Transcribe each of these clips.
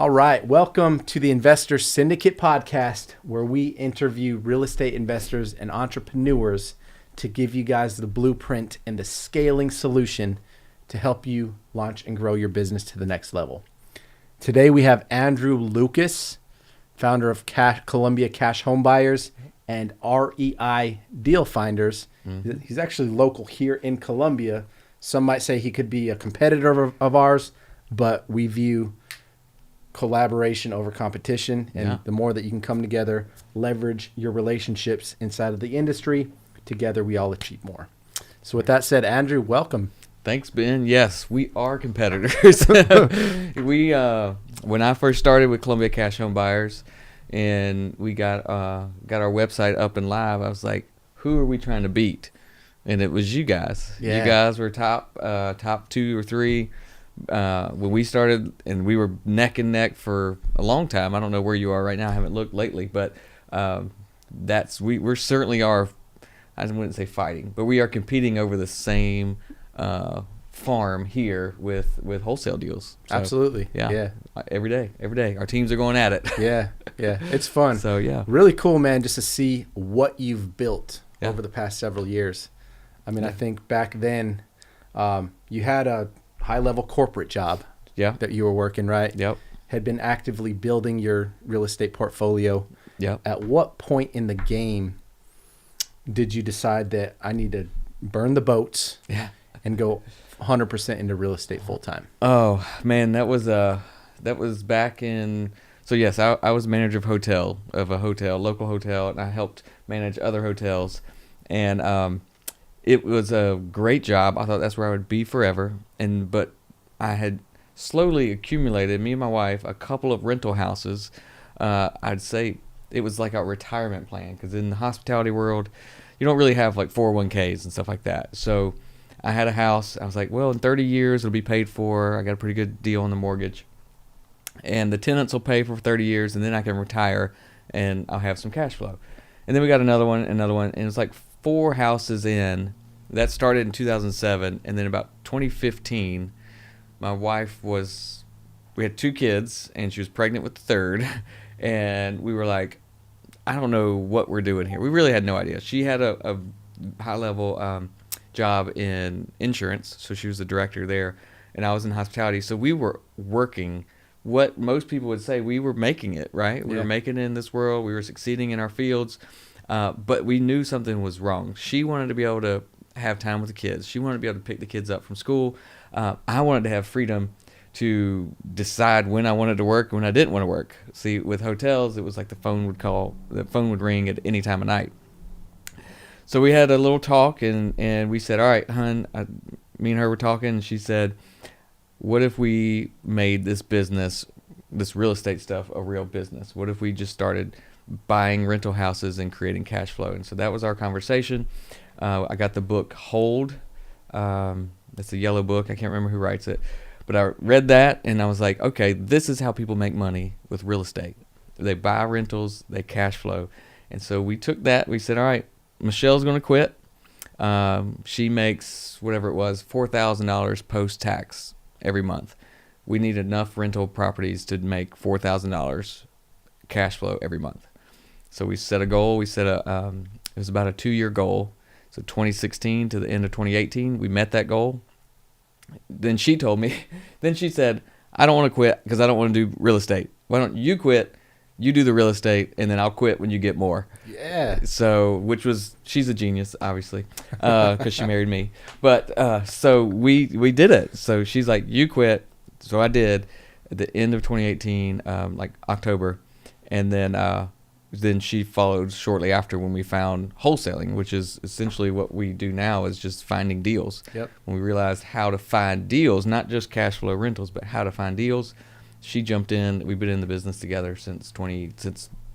All right, welcome to the Investor Syndicate Podcast, where we interview real estate investors and entrepreneurs to give you guys the blueprint and the scaling solution to help you launch and grow your business to the next level. Today we have Andrew Lucas, founder of Columbia Cash Home Buyers and REI Deal Finders. Mm-hmm. He's actually local here in Columbia. Some might say he could be a competitor of ours, but we view collaboration over competition, and the more that you can come together, leverage your relationships inside of the industry, together we all achieve more. So with that said, Andrew, welcome. Thanks, Ben. Yes, we are competitors. When I first started with Columbia Cash Home Buyers and we got our website up and live, I was like, who are we trying to beat? And it was you guys. You guys were top 2 or 3 when we started, and we were neck and neck for a long time. I don't know where you are right now. I haven't looked lately, but we certainly are. I wouldn't say fighting, but we are competing over the same farm here with wholesale deals. So, absolutely. Yeah. Every day, our teams are going at it. Yeah. It's fun. So really cool, man, just to see what you've built over the past several years. I mean, I think back then, you had a high-level corporate job that you were working, right? Yep. Had been actively building your real estate portfolio. Yep. At what point in the game did you decide that I need to burn the boats and go 100% into real estate full-time? Oh, man, that was back in... So, yes, I was manager of a local hotel, and I helped manage other hotels. And it was a great job. I thought that's where I would be forever. But I had slowly accumulated, me and my wife, a couple of rental houses. I'd say it was like a retirement plan, because in the hospitality world, you don't really have like 401ks and stuff like that. So I had a house. I was like, well, in 30 years, it'll be paid for. I got a pretty good deal on the mortgage. And the tenants will pay for 30 years, and then I can retire, and I'll have some cash flow. And then we got another one, and it's like 4 houses in. That started in 2007, and then about 2015, my wife we had 2 kids, and she was pregnant with the third, and we were like, I don't know what we're doing here. We really had no idea. She had a high-level job in insurance, so she was the director there, and I was in hospitality, so we were working what most people would say. We were making it, right? We were making it in this world. We were succeeding in our fields. But we knew something was wrong. She wanted to be able to have time with the kids. She wanted to be able to pick the kids up from school. I wanted to have freedom to decide when I wanted to work and when I didn't want to work. See, with hotels, it was like the phone would ring at any time of night. So we had a little talk, and we said, all right, hon, me and her were talking, and she said, what if we made this business, this real estate stuff, a real business? What if we just started buying rental houses and creating cash flow? And so that was our conversation. I got the book Hold. It's a yellow book. I can't remember who writes it, but I read that and I was like, okay, this is how people make money with real estate. They buy rentals, they cash flow. And so we took that. We said, all right, Michelle's going to quit. She makes whatever it was, $4,000 post-tax every month. We need enough rental properties to make $4,000 cash flow every month. So we set a goal. We set it was about a 2-year goal. So 2016 to the end of 2018, we met that goal. Then she said, I don't want to quit because I don't want to do real estate. Why don't you quit? You do the real estate, and then I'll quit when you get more. Yeah. So, she's a genius, obviously, because she married me. But so we did it. So she's like, you quit. So I did at the end of 2018, like October. And then she followed shortly after when we found wholesaling, which is essentially what we do now, is just finding deals. Yep. When we realized how to find deals, not just cash flow rentals, but how to find deals, she jumped in. We've been in the business together since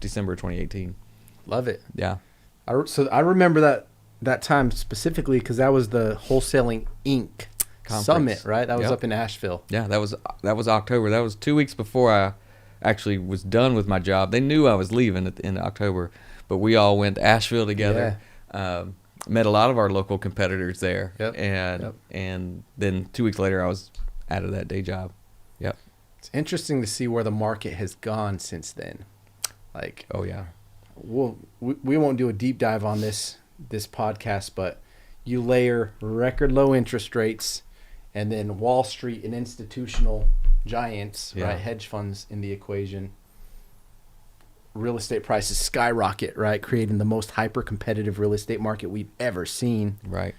December 2018. Love it. Yeah. So I remember that time specifically because that was the Wholesaling Inc. Conference. Summit, right? That was up in Asheville. Yeah, that was October. That was 2 weeks before I actually was done with my job. They knew I was leaving at the end of October, but we all went to Asheville together. Met a lot of our local competitors there. And then 2 weeks later I was out of that day job. Yep. It's interesting to see where the market has gone since then. Like, Oh yeah. we won't do a deep dive on this podcast, but you layer record low interest rates and then Wall Street and institutional giants, Yeah. right, hedge funds in the equation. Real estate prices skyrocket, right, creating the most hyper competitive real estate market we've ever seen. Right.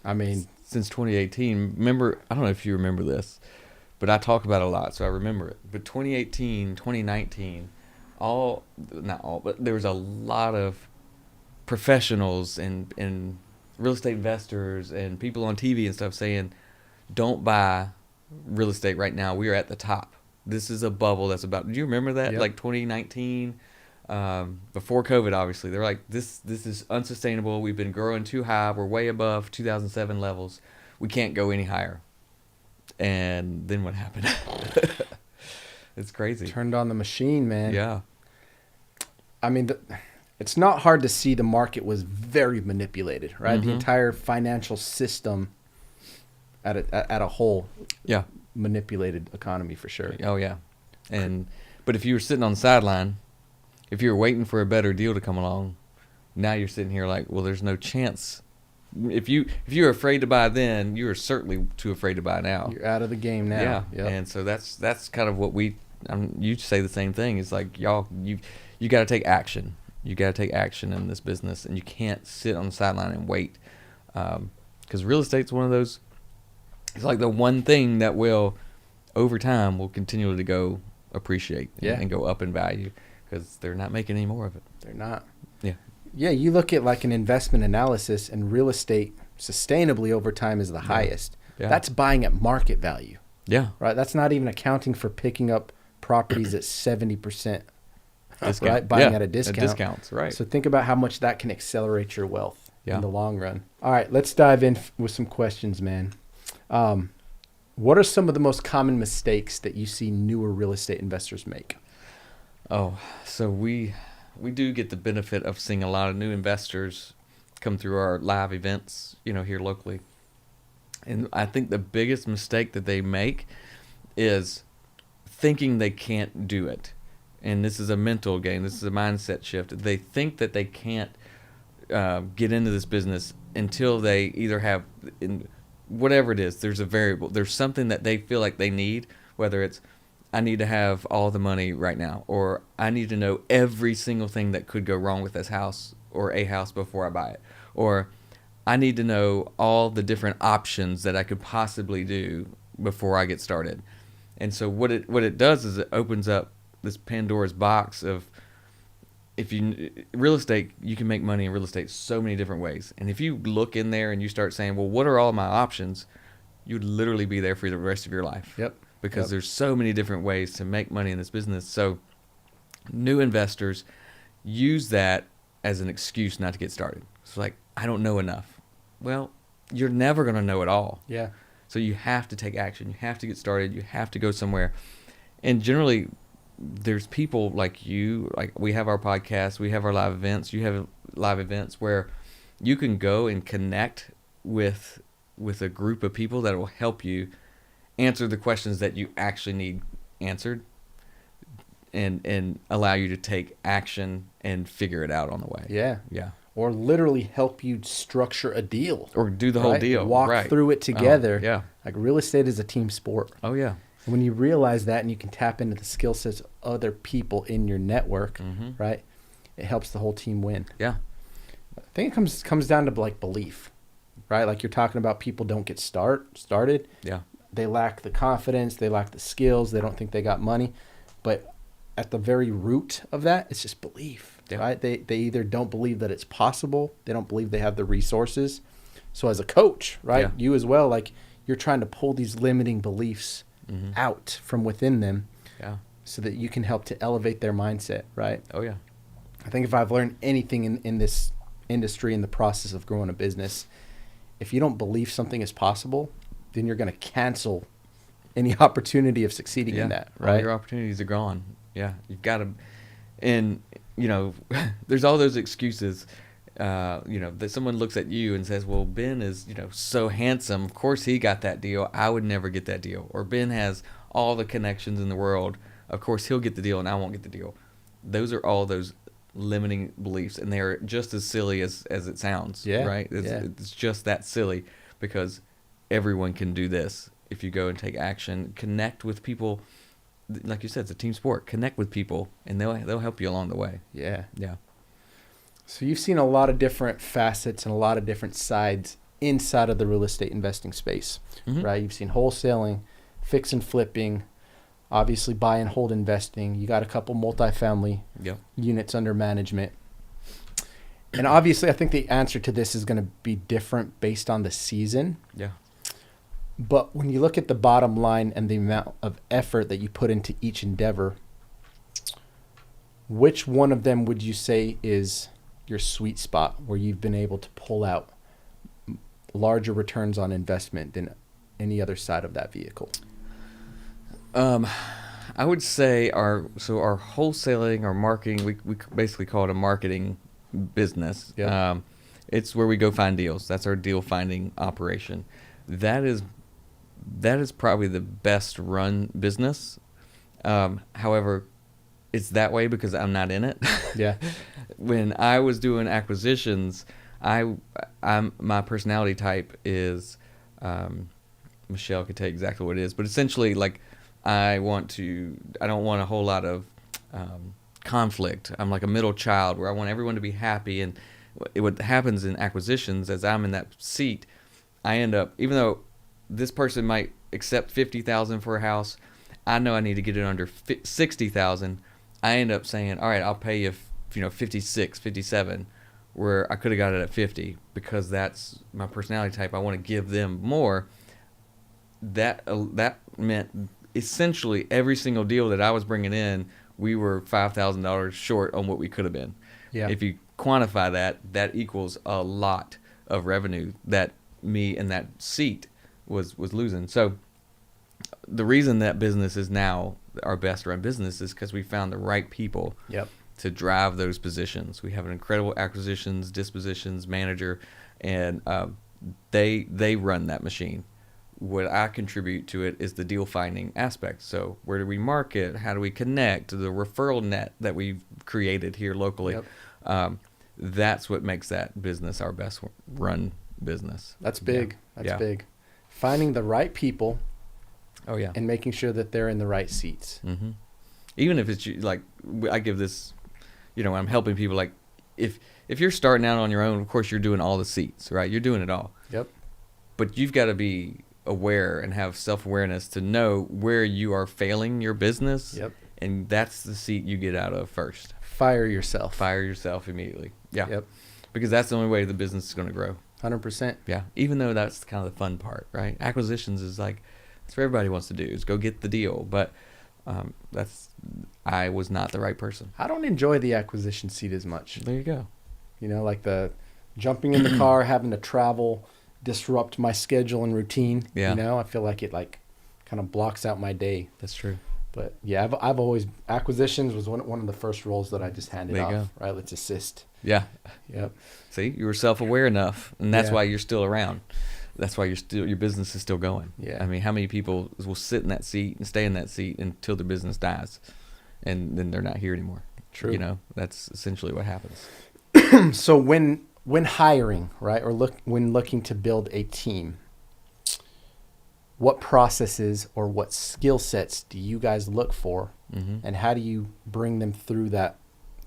I mean, Since 2018, remember, I don't know if you remember this, but I talk about it a lot, so I remember it. But 2018, 2019, not all, but there was a lot of professionals and real estate investors and people on TV and stuff saying, don't buy real estate right now. We are at the top. This is a bubble that's about, do you remember that? Yep. Like 2019, before COVID, obviously. They're like, this is unsustainable. We've been growing too high. We're way above 2007 levels. We can't go any higher. And then what happened? It's crazy. turned on the machine, man. Yeah. I mean, it's not hard to see the market was very manipulated, right? The Mhm. entire financial system at a whole Yeah. manipulated economy for sure. Oh yeah. But if you were sitting on the sideline, if you were waiting for a better deal to come along, now you're sitting here like, well, there's no chance. If you're afraid to buy then, you are certainly too afraid to buy now. You're out of the game now. Yeah. Yep. And so that's kind of what you say the same thing. It's like, y'all, you got to take action. You got to take action in this business, and you can't sit on the sideline and wait. Because real estate's one of those, it's like the one thing that will, over time, will continue to go appreciate and go up in value, because they're not making any more of it. They're not. Yeah. Yeah, you look at like an investment analysis, and real estate sustainably over time is the highest. Yeah. That's buying at market value, Yeah. right? That's not even accounting for picking up properties at 70%, Discount. right? Buying Yeah, at a discount. discounts, right. So think about how much that can accelerate your wealth Yeah. in the long run. All right, let's dive in with some questions, man. What are some of the most common mistakes that you see newer real estate investors make? Oh, so we do get the benefit of seeing a lot of new investors come through our live events, here locally. And I think the biggest mistake that they make is thinking they can't do it. And this is a mental game. This is a mindset shift. They think that they can't get into this business until they either have, whatever it is, there's a variable. There's something that they feel like they need, whether it's, I need to have all the money right now, or I need to know every single thing that could go wrong with this house or a house before I buy it, or I need to know all the different options that I could possibly do before I get started. And so what it does is it opens up this Pandora's box of, real estate, you can make money in real estate so many different ways. And if you look in there and you start saying, well, what are all my options? You'd literally be there for the rest of your life. Yep. Because there's so many different ways to make money in this business. So new investors use that as an excuse not to get started. It's like, I don't know enough. Well, you're never going to know it all. Yeah. So you have to take action. You have to get started. You have to go somewhere. And generally, there's people like you, like we have our podcast, we have our live events, you have live events where you can go and connect with a group of people that will help you answer the questions that you actually need answered, and allow you to take action and figure it out on the way. Yeah. Yeah. Or literally help you structure a deal. Or do the whole right? deal. Walk right. through it together. Yeah. Like real estate is a team sport. Oh, yeah. And when you realize that and you can tap into the skill sets of other people in your network, right, it helps the whole team win. Yeah. I think it comes down to like belief, right? Like you're talking about people don't get started. Yeah. They lack the confidence. They lack the skills. They don't think they got money. But at the very root of that, it's just belief, right? They either don't believe that it's possible. They don't believe they have the resources. So as a coach, right, you as well, like you're trying to pull these limiting beliefs out from within them, so that you can help to elevate their mindset, right? Oh, yeah. I think if I've learned anything in this industry, in the process of growing a business, if you don't believe something is possible, then you're going to cancel any opportunity of succeeding in that, right? All your opportunities are gone. Yeah. You've got to, and, there's all those excuses, that someone looks at you and says, well, Ben is, so handsome. Of course he got that deal. I would never get that deal. Or Ben has all the connections in the world. Of course, he'll get the deal and I won't get the deal. Those are all those limiting beliefs, and they're just as silly as it sounds. Yeah. Right? It's just that silly, because everyone can do this if you go and take action, connect with people. Like you said, it's a team sport. Connect with people, and they'll help you along the way. Yeah. Yeah. So you've seen a lot of different facets and a lot of different sides inside of the real estate investing space, right? You've seen wholesaling, fix and flipping, obviously buy and hold investing. You got a couple multifamily units under management. And obviously, I think the answer to this is going to be different based on the season. Yeah. But when you look at the bottom line and the amount of effort that you put into each endeavor, which one of them would you say is your sweet spot where you've been able to pull out larger returns on investment than any other side of that vehicle? I would say our wholesaling, our marketing, we basically call it a marketing business. Yep. It's where we go find deals. That's our deal finding operation. That is probably the best run business. However, it's that way because I'm not in it. Yeah. When I was doing acquisitions, my personality type is, Michelle could tell you exactly what it is, but essentially, like, I don't want a whole lot of conflict. I'm like a middle child where I want everyone to be happy. And what happens in acquisitions, as I'm in that seat, I end up, even though this person might accept $50,000 for a house, I know I need to get it under $60,000. I end up saying, all right, I'll pay you, 56, 57, where I could have got it at 50, because that's my personality type. I want to give them more. That meant essentially every single deal that I was bringing in, we were $5,000 short on what we could have been. Yeah. If you quantify that equals a lot of revenue that me in that seat was losing. So the reason that business is now our best run business is because we found the right people to drive those positions. We have an incredible acquisitions, dispositions manager, and they run that machine. What I contribute to it is the deal finding aspect. So where do we market? How do we connect? The referral net that we've created here locally. Yep. That's what makes that business our best run business. That's big. That's big. Finding the right people. Oh, yeah. And making sure that they're in the right seats. Mm-hmm. Even if it's like, I give this, I'm helping people, like, if you're starting out on your own, of course you're doing all the seats, right? You're doing it all. Yep. But you've got to be aware and have self-awareness to know where you are failing your business. Yep. And that's the seat you get out of first. Fire yourself Immediately. Yeah. Yep. Because that's the only way the business is going to grow. 100%. Yeah. Even though that's kind of the fun part, right? Acquisitions is like, that's what everybody wants to do, is go get the deal. But I was not the right person. I don't enjoy the acquisition seat as much. There you go. Like the jumping in the car, having to travel, disrupt my schedule and routine. Yeah. I feel like it kind of blocks out my day. That's true. But yeah, I've always, acquisitions was one of the first roles that I just handed off. Go. Right, let's assist. Yeah. Yep. See, you were self-aware enough, and that's why you're still around. That's why your business is still going. Yeah. I mean, how many people will sit in that seat and stay in that seat until their business dies, and then they're not here anymore? True. That's essentially what happens. So when hiring, right, or when looking to build a team, what processes or what skill sets do you guys look for, and how do you bring them through that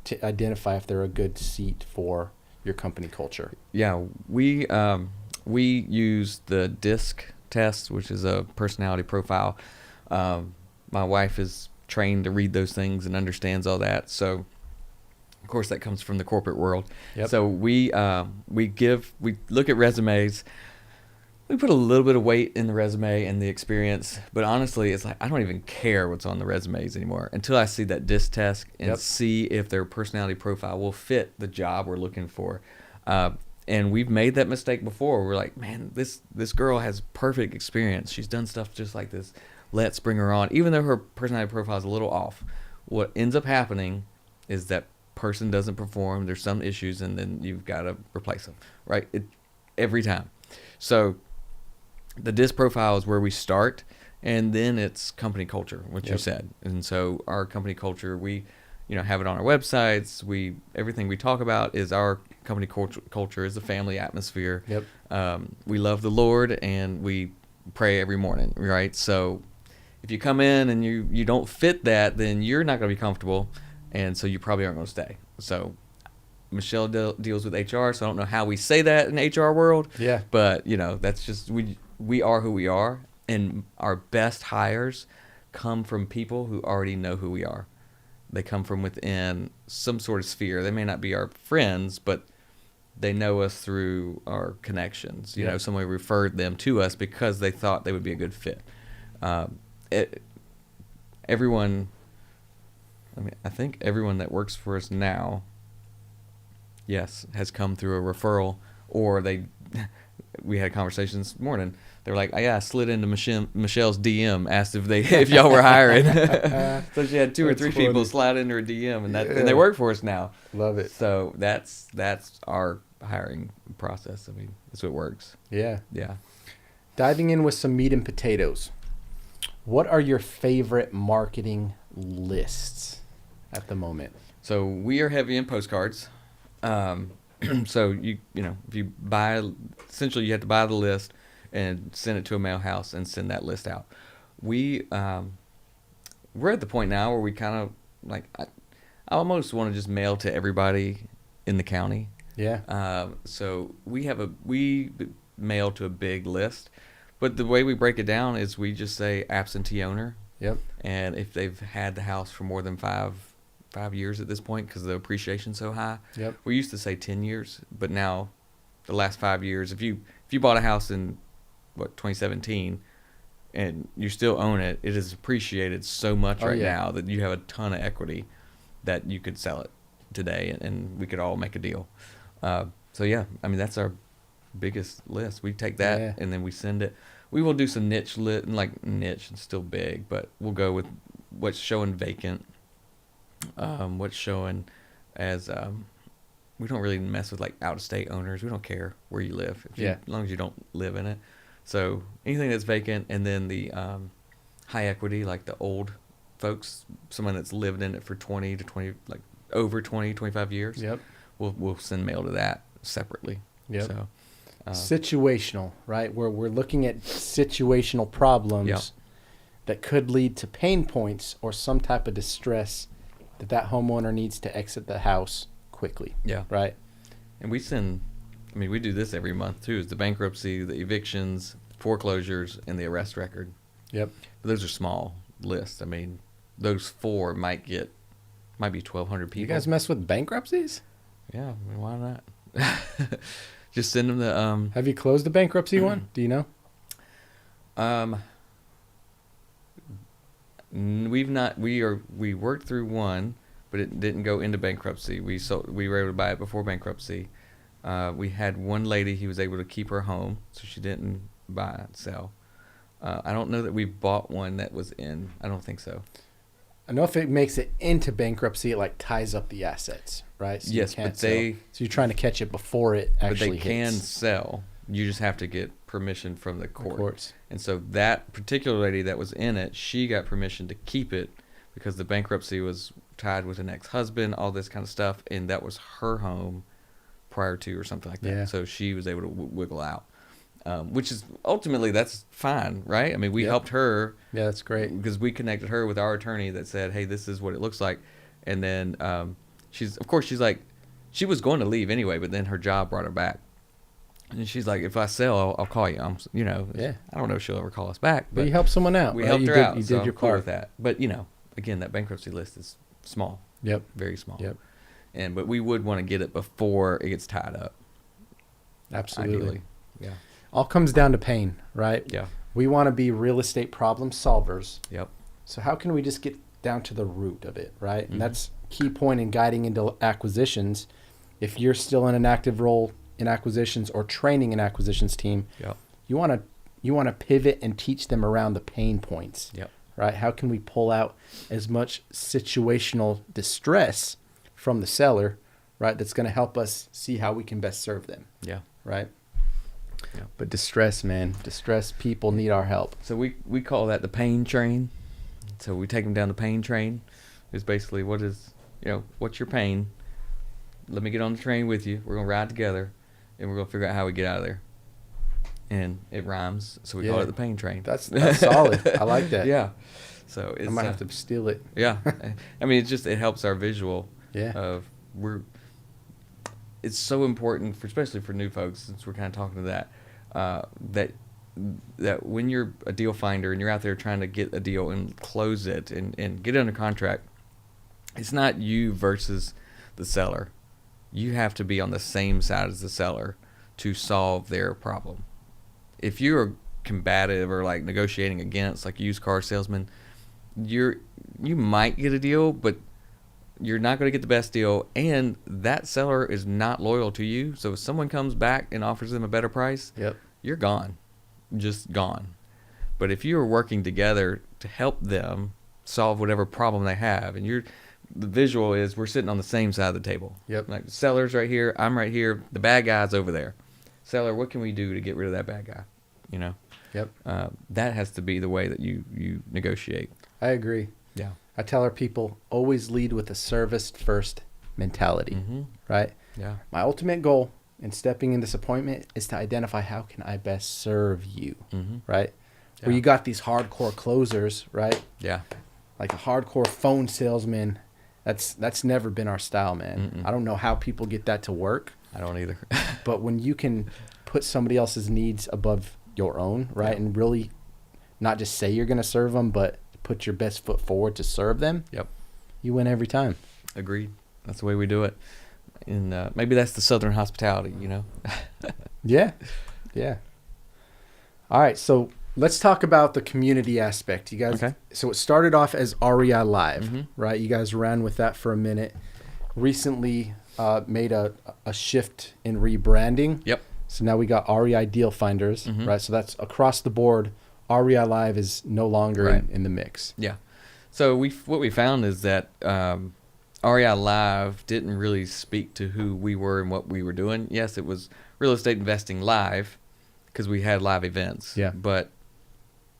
to identify if they're a good seat for your company culture? Yeah, we use the DISC test, which is a personality profile. My wife is trained to read those things and understands all that. So, of course, that comes from the corporate world. Yep. So we look at resumes. We put a little bit of weight in the resume and the experience, but honestly, it's like I don't even care what's on the resumes anymore until I see that DISC test and see if their personality profile will fit the job we're looking for. And we've made that mistake before. We're like, man, this girl has perfect experience. She's done stuff just like this. Let's bring her on. Even though her personality profile is a little off, what ends up happening is that person doesn't perform. There's some issues, and then you've got to replace them, right? Every time. So the DISC profile is where we start, And then it's company culture, which you Yep. said. And so our company culture, we, have it on our websites. Everything we talk about is our company culture is a family atmosphere. Yep. We love the Lord and we pray every morning, right? So if you come in and you don't fit that, then you're not going to be comfortable, and so you probably aren't going to stay. So Michelle deals with HR, so I don't know how we say that in the HR world. Yeah. But that's just we are who we are, and our best hires come from people who already know who we are. They come from within some sort of sphere. They may not be our friends, but they know us through our connections. Somebody referred them to us because they thought they would be a good fit. Everyone, I think everyone that works for us now, yes, has come through a referral, or we had conversations this morning. They were like, "Oh, yeah, I slid into Michelle's DM, asked if y'all were hiring." So she had 2 or 3 people slide into her DM, and they work for us now. Love it. So that's our hiring process. I mean, that's what works. Yeah. Yeah. Diving in with some meat and potatoes. What are your favorite marketing lists at the moment? So we are heavy in postcards. So if you buy, essentially you have to buy the list and send it to a mail house and send that list out. We're at the point now where we kind of like, I almost want to just mail to everybody in the county. Yeah. So we mail to a big list, but the way we break it down is we just say absentee owner. Yep. And if they've had the house for more than five years at this point, because the appreciation's so high. Yep. We used to say 10 years, but now the last 5 years, if you bought a house in 2017 and you still own it, it is appreciated so much now that you have a ton of equity that you could sell it today and we could all make a deal. So yeah, I mean, that's our biggest list. We take that and then we send it. We will do some niche niche and still big, but we'll go with what's showing vacant, what's showing as we don't really mess with like out of state owners. We don't care where you live, as long as you don't live in it. So anything that's vacant, and then the high equity, like the old folks, someone that's lived in it for 20 to 20, like over 20, 25 years. Yep. We'll send mail to that separately. Yep. So, situational, right? Where we're looking at situational problems that could lead to pain points or some type of distress that homeowner needs to exit the house quickly. Yeah. Right. And we do this every month too, is the bankruptcy, the evictions, foreclosures, and the arrest record. Yep. But those are small lists. I mean, those 4 might be 1,200 people. You guys mess with bankruptcies? Yeah. I mean, why not? Just send them the, Have you closed the bankruptcy one? Do you know? We've not. We worked through one, but it didn't go into bankruptcy. We were able to buy it before bankruptcy. We had one lady who was able to keep her home, so she didn't sell. I don't know that we bought one that was in. I don't think so. I know if it makes it into bankruptcy, it like ties up the assets, right? So yes, but so you're trying to catch it before it actually hits. But they can sell. You just have to get permission from the court. And so that particular lady that was in it, she got permission to keep it because the bankruptcy was tied with an ex-husband, all this kind of stuff, and that was her home prior to or something like that. Yeah. So she was able to wiggle out, which is ultimately that's fine, right? I mean, we helped her. Yeah, that's great. Because we connected her with our attorney that said, hey, this is what it looks like. And then she's like, she was going to leave anyway, but then her job brought her back. And she's like, if I sell, I'll call you. I don't know if she'll ever call us back. But you helped someone out. We helped her out. You did your part with that. But, again, that bankruptcy list is small. Yep. Very small. Yep. But we would want to get it before it gets tied up. Absolutely. Ideally. Yeah. All comes down to pain, right? Yeah. We want to be real estate problem solvers. Yep. So how can we just get down to the root of it, right? Mm-hmm. And that's key point in guiding into acquisitions. If you're still in an active role in acquisitions or training an acquisitions team, you want to pivot and teach them around the pain points. Yep. Right? How can we pull out as much situational distress from the seller, right? That's going to help us see how we can best serve them. Yeah. Right. Yeah. But distressed people need our help. So we call that the pain train. So we take them down the pain train. It's basically what's your pain? Let me get on the train with you. We're going to ride together, and we're going to figure out how we get out of there. And it rhymes, so we call it the pain train. That's solid. I like that. Yeah. So I might have to steal it. Yeah. I mean, it helps our visual. Yeah. It's so important, especially for new folks, since we're kind of talking to that when you're a deal finder and you're out there trying to get a deal and close it and get it under contract, it's not you versus the seller. You have to be on the same side as the seller to solve their problem. If you're combative or like negotiating against, like used car salesman, you might get a deal, but you're not going to get the best deal, and that seller is not loyal to you. So if someone comes back and offers them a better price, you're gone, just gone. But if you're working together to help them solve whatever problem they have, and the visual is we're sitting on the same side of the table. Yep. Like the seller's right here, I'm right here, the bad guy's over there. Seller, what can we do to get rid of that bad guy? Yep. That has to be the way that you negotiate. I agree. Yeah. I tell our people, always lead with a service first mentality, right? Yeah. My ultimate goal in stepping in this appointment is to identify how can I best serve you, right? Yeah. Where you got these hardcore closers, right? Yeah. Like a hardcore phone salesman. That's never been our style, man. Mm-mm. I don't know how people get that to work. I don't either. But when you can put somebody else's needs above your own, right? And really not just say you're going to serve them, but put your best foot forward to serve them. Yep. You win every time. Agreed. That's the way we do it. And maybe that's the Southern hospitality, Yeah. Yeah. All right. So let's talk about the community aspect. You guys, So it started off as REI Live, right? You guys ran with that for a minute. Recently made a shift in rebranding. Yep. So now we got REI Deal Finders, right? So that's across the board. REI Live is no longer in the mix. Yeah. So what we found is that REI Live didn't really speak to who we were and what we were doing. Yes, it was real estate investing live because we had live events. Yeah. But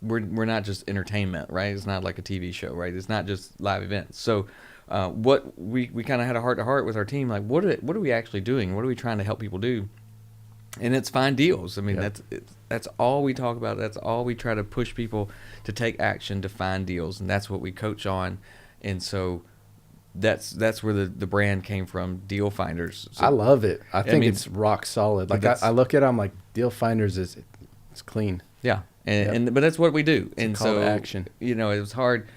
we're not just entertainment, right? It's not like a TV show, right? It's not just live events. So what we kind of had a heart to heart with our team, like what are we actually doing? What are we trying to help people do? And it's find deals. I mean, that's all we talk about. That's all we try to push people to take action to find deals, and that's what we coach on. And so that's where the brand came from, Deal Finders. So, I love it. I think it's rock solid. Like I look at it, I'm like, Deal Finders it's clean. Yeah, but that's what we do. It's a call to action. It was hard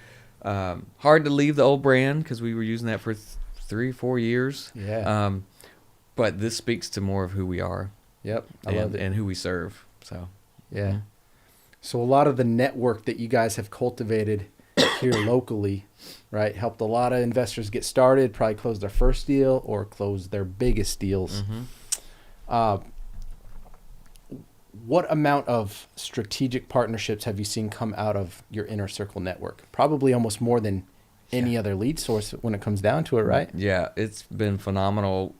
to leave the old brand because we were using that for 3-4 years. Yeah. But this speaks to more of who we are. Yep, I love it. And who we serve. So yeah. So a lot of the network that you guys have cultivated here locally, right, helped a lot of investors get started, probably close their first deal or close their biggest deals. What amount of strategic partnerships have you seen come out of your inner circle network? Probably almost more than any other lead source when it comes down to it, right? Yeah, it's been phenomenal.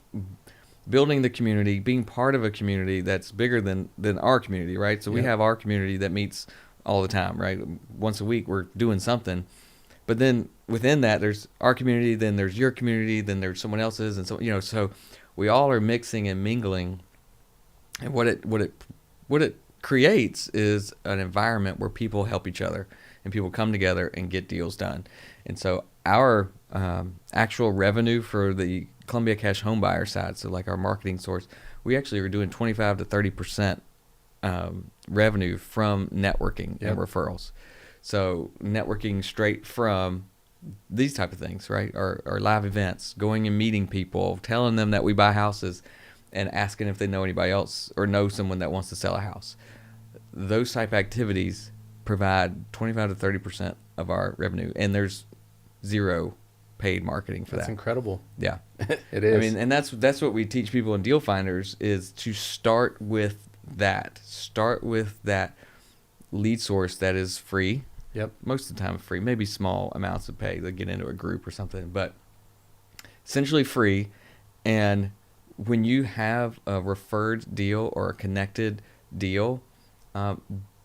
Building the community, being part of a community that's bigger than our community, right? So we have our community that meets all the time, right? Once a week, we're doing something. But then within that, there's our community, then there's your community, then there's someone else's, and so so we all are mixing and mingling. And what it creates is an environment where people help each other and people come together and get deals done. And so our actual revenue for the Columbia Cash home buyer side, so like our marketing source, we actually are doing 25 to 30% revenue from networking and referrals. So networking straight from these type of things, right? Our live events, going and meeting people, telling them that we buy houses and asking if they know anybody else or know someone that wants to sell a house. Those type activities provide 25 to 30% of our revenue, and there's zero paid marketing for that. That's incredible. Yeah. It is. I mean, and that's what we teach people in Deal Finders is to start with that. Start with that lead source that is free. Yep. Most of the time free, maybe small amounts of pay. They get into a group or something, but essentially free. And when you have a referred deal or a connected deal,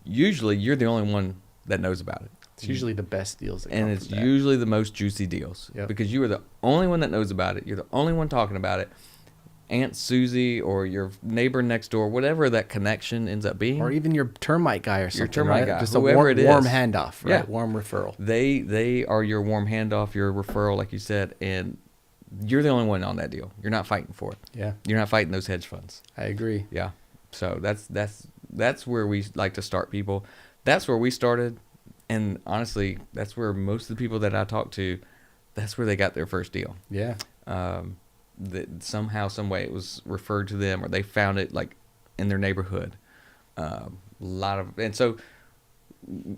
usually you're the only one that knows about it. It's usually the best deals that And come it's from that. usually the most juicy deals. Yep. Because you are the only one that knows about it. You're the only one talking about it. Aunt Susie or your neighbor next door, whatever that connection ends up being. Or even your termite guy or something, Your termite right? guy, Just whoever a it is. warm handoff, right? Yeah. Warm referral. They are your warm handoff, your referral, like you said, and you're the only one on that deal. You're not fighting for it. Yeah, You're not fighting those hedge funds. I agree. Yeah. So that's where we like to start people. That's where we started, and honestly, that's where most of the people that I talk to, that's where they got their first deal. Yeah. That somehow, some way, it was referred to them, or they found it like in their neighborhood. And so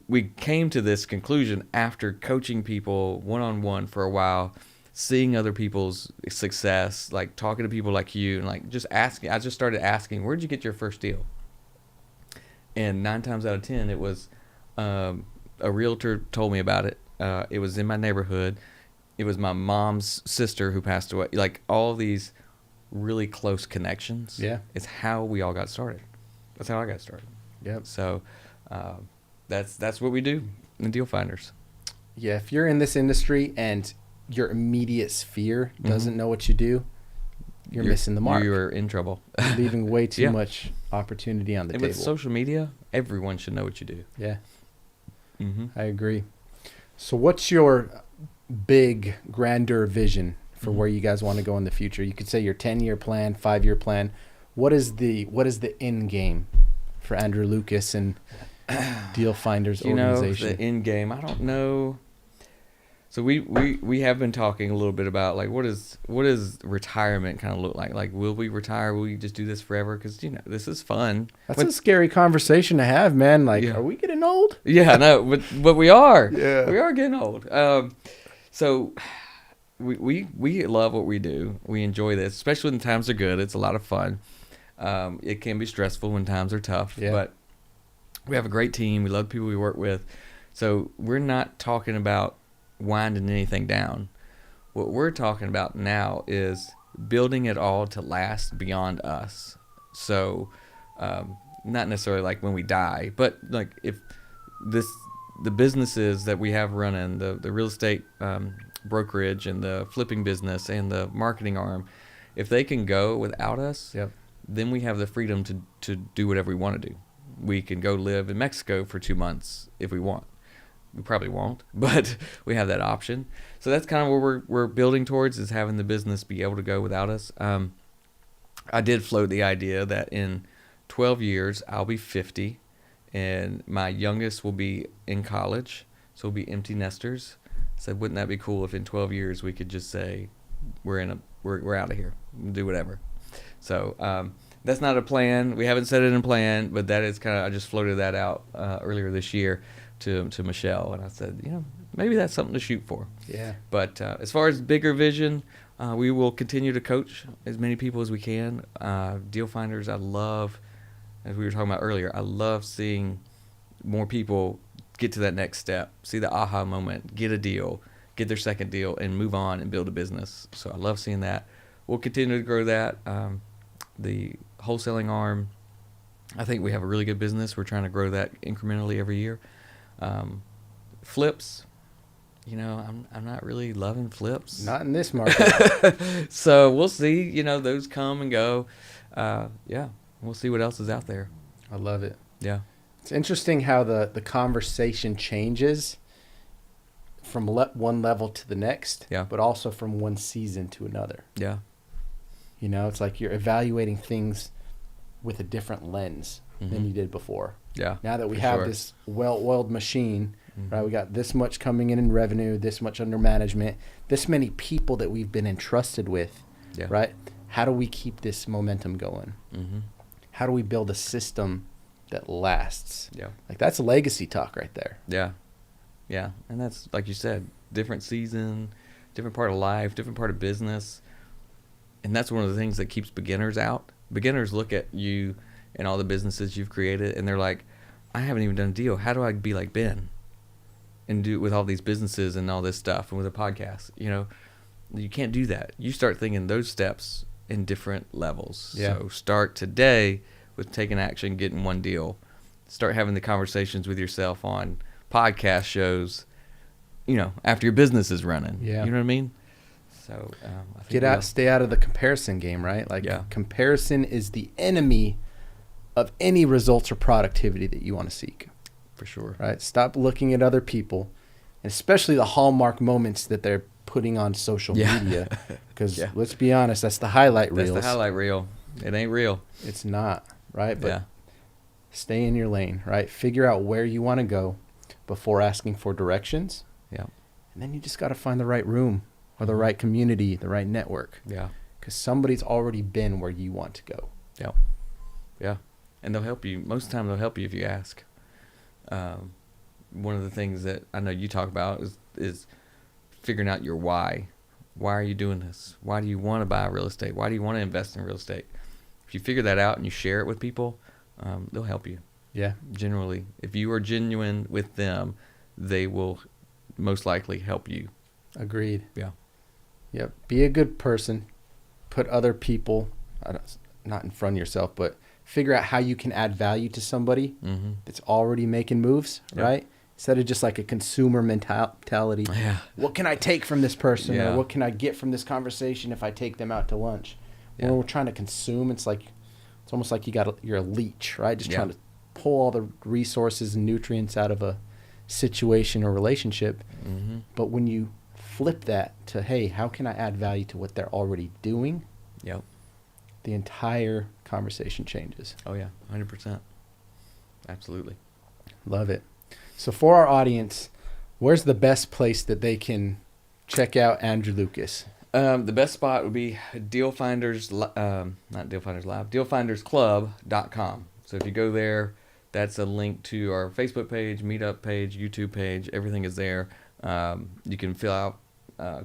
we came to this conclusion after coaching people one-on-one for a while, seeing other people's success, like talking to people like you, and like just asking. I just started asking, where'd you get your first deal? And 9 times out of 10, it was a realtor told me about it. It was in my neighborhood. It was my mom's sister who passed away. Like all these really close connections. Yeah. It's how we all got started. That's how I got started. Yep. So that's what we do in Deal Finders. Yeah. If you're in this industry and your immediate sphere doesn't know what you do, you're missing the mark. You're in trouble. You're leaving way too Yeah. much opportunity on the And table. with social media, everyone should know what you do. Yeah, Mm-hmm. I agree. So what's your big, grander vision for where you guys want to go in the future? You could say your 10-year plan, 5-year plan. What is the end game for Andrew Lucas and Deal Finders organization? The end game, I don't know. So we have been talking a little bit about like what is retirement kind of look like? Like, will we retire? Will we just do this forever? Because this is fun. That's a scary conversation to have, man. Like, Yeah. are we getting old? Yeah, no, but we are. Yeah. We are getting old. So we love what we do. We enjoy this, especially when times are good. It's a lot of fun. It can be stressful when times are tough, Yeah. but we have a great team. We love the people we work with. So we're not talking about winding anything down. What we're talking about now is building it all to last beyond us. So not necessarily like when we die, but like if the businesses that we have running, the real estate brokerage and the flipping business and the marketing arm, if they can go without us, Yep. then we have the freedom to do whatever we want to do. We can go live in Mexico for 2 months if we want. We probably won't, but we have that option. So that's kind of where we're building towards, is having the business be able to go without us. I did float the idea that in 12 years, I'll be 50, and my youngest will be in college, so we'll be empty nesters. Said, wouldn't that be cool if in 12 years we could just say, we're out of here, do whatever. So that's not a plan. We haven't set it in plan, but that is kind of, I just floated that out earlier this year to Michelle, and I said, maybe that's something to shoot for. Yeah. But as far as bigger vision, we will continue to coach as many people as we can. Deal Finders, I love, as we were talking about earlier, I love seeing more people get to that next step, see the aha moment, get a deal, get their second deal, and move on and build a business. So I love seeing that. We'll continue to grow that. The wholesaling arm, I think we have a really good business. We're trying to grow that incrementally every year. Flips, I'm not really loving flips. Not in this market. So we'll see. Those come and go. We'll see what else is out there. I love it. Yeah. It's interesting how the conversation changes from one level to the next, Yeah. but also from one season to another. Yeah. It's like you're evaluating things with a different lens than you did before. Yeah. Now that we for have sure. this well-oiled machine, right? We got this much coming in revenue, this much under management, this many people that we've been entrusted with, Yeah. right? How do we keep this momentum going? Mm-hmm. How do we build a system that lasts? Yeah. Like, that's legacy talk right there. Yeah. Yeah. And that's, like you said, different season, different part of life, different part of business. And that's one of the things that keeps beginners out. Beginners look at you and all the businesses you've created, and they're like, I haven't even done a deal. How do I be like Ben and do it with all these businesses and all this stuff and with a podcast? You can't do that. You start thinking those steps in different levels. Yeah. So start today with taking action, getting one deal. Start having the conversations with yourself on podcast shows, after your business is running. Yeah. You know what I mean? So I think stay out of the comparison game, right? Like comparison is the enemy of any results or productivity that you want to seek. For sure. Right? Stop looking at other people, and especially the hallmark moments that they're putting on social media. Because let's be honest, that's the highlight reels. That's the highlight reel. It ain't real. It's not, right? But stay in your lane, right? Figure out where you want to go before asking for directions. Yeah. And then you just got to find the right room or the right community, the right network. Yeah. Because somebody's already been where you want to go. Yeah. Yeah. And they'll help you. Most of the time they'll help you if you ask. One of the things that I know you talk about is figuring out your why. Why are you doing this? Why do you want to buy real estate? Why do you want to invest in real estate? If you figure that out and you share it with people, they'll help you. Yeah. Generally, if you are genuine with them, they will most likely help you. Agreed. Yeah. Yep. Be a good person. Put other people, not in front of yourself, but figure out how you can add value to somebody that's already making moves, right? Instead of just like a consumer mentality. Yeah. What can I take from this person? Yeah. Or what can I get from this conversation if I take them out to lunch? Yeah. When we're trying to consume, it's almost like you're a leech, right? Just trying to pull all the resources and nutrients out of a situation or relationship. But when you flip that to, hey, how can I add value to what they're already doing? Yep. The entire conversation changes. Oh, yeah. 100%. Absolutely. Love it. So for our audience, where's the best place that they can check out Andrew Lucas? The best spot would be Deal Finders, not Deal Finders Live, dealfindersclub.com. So if you go there, that's a link to our Facebook page, Meetup page, YouTube page. Everything is there. You can fill out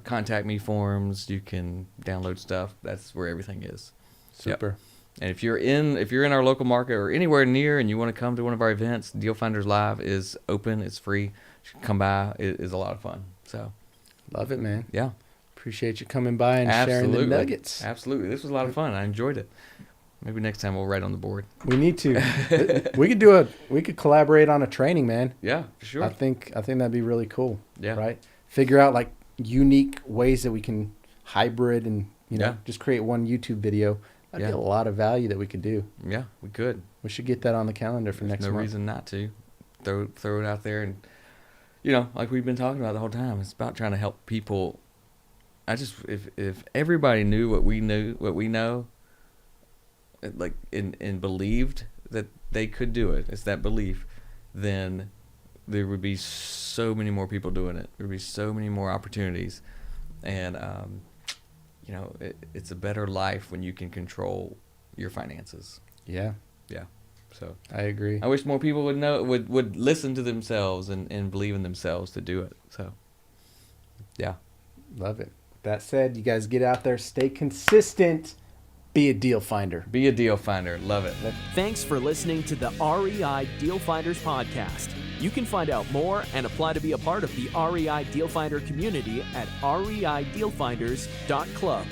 contact me forms. You can download stuff. That's where everything is. Super. Yep. And if you're in our local market or anywhere near and you want to come to one of our events, Deal Finders Live is open. It's free. You can come by. It is a lot of fun. So, love it, man. Yeah. Appreciate you coming by and sharing the nuggets. Absolutely. This was a lot of fun. I enjoyed it. Maybe next time we'll write on the board. We need to. we could collaborate on a training, man. Yeah, for sure. I think that'd be really cool. Yeah. Right? Figure out like unique ways that we can hybrid and, just create one YouTube video. That'd be a lot of value that we could do. Yeah, we could. We should get that on the calendar for next month. No reason not to. Throw it out there, and like we've been talking about the whole time, it's about trying to help people. If everybody knew what we know, like and believed that they could do it, it's that belief, then there would be so many more people doing it. There would be so many more opportunities, and it's a better life when you can control your finances. Yeah. Yeah. So I agree. I wish more people would listen to themselves and believe in themselves to do it. So yeah. Love it. With that said, you guys get out there, stay consistent, be a deal finder. Be a deal finder. Love it. Thanks for listening to the REI Deal Finders podcast. You can find out more and apply to be a part of the REI Deal Finder community at reidealfinders.club.